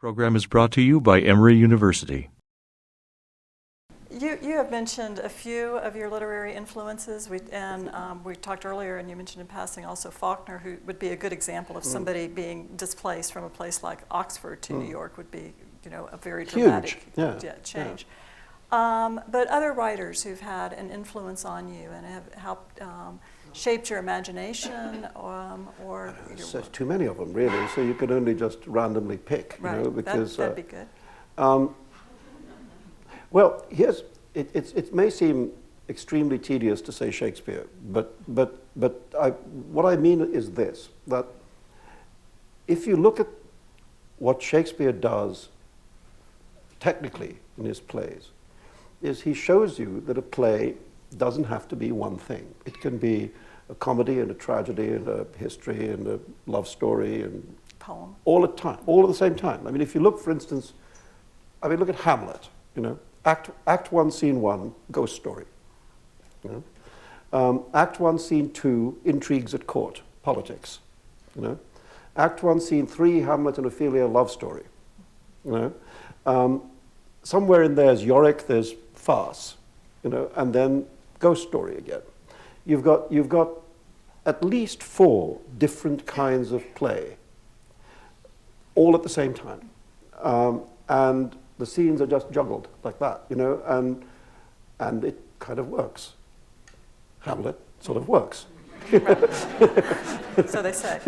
Program is brought to you by Emory University. You have mentioned a few of your literary influences, we talked earlier, and you mentioned in passing also Faulkner, who would be a good example of somebody being displaced from a place like Oxford to New York would be, a very dramatic change. But other writers who've had an influence on you and have helped shaped your imagination, or there's too many of them, really. So you could only just randomly pick, because that'd be good. Well, it may seem extremely tedious to say Shakespeare, but what I mean is this: that if you look at what Shakespeare does technically in his plays, is he shows you that a play doesn't have to be one thing. It can be a comedy and a tragedy and a history and a love story and poem all at the same time. I mean, if you look, for instance, look at Hamlet. Act 1, Scene 1, ghost story. Act 1, Scene 2, intrigues at court, politics. Act 1, Scene 3, Hamlet and Ophelia, love story. Somewhere in there's Yorick, there's farce, and then ghost story again. You've got at least 4 different kinds of play, all at the same time, and the scenes are just juggled like that, and it kind of works. Hamlet sort of works. So they say.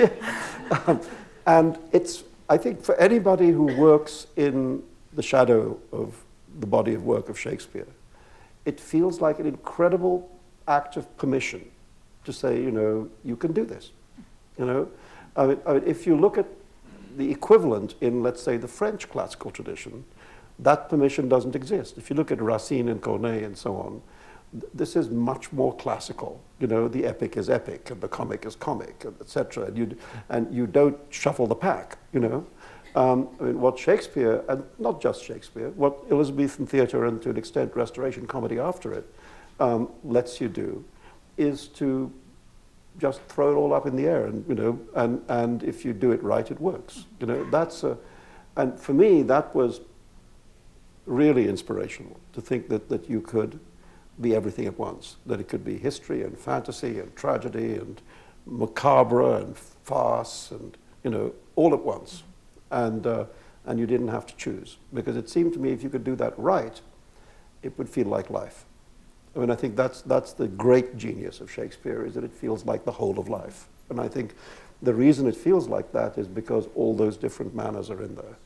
And I think for anybody who works in the shadow of the body of work of Shakespeare, it feels like an incredible act of permission to say, you can do this. If you look at the equivalent in, let's say, the French classical tradition, that permission doesn't exist. If you look at Racine and Corneille and so on, this is much more classical. The epic is epic, and the comic is comic, etc. And you don't shuffle the pack. What Shakespeare, and not just Shakespeare, what Elizabethan theatre and to an extent Restoration comedy after it lets you do, is to just throw it all up in the air, and if you do it right, it works. And for me, that was really inspirational, to think that you could be everything at once, that it could be history and fantasy and tragedy and macabre and farce and all at once, and you didn't have to choose, because it seemed to me if you could do that right, it would feel like life. I think that's the great genius of Shakespeare, is that it feels like the whole of life, and I think the reason it feels like that is because all those different manners are in there.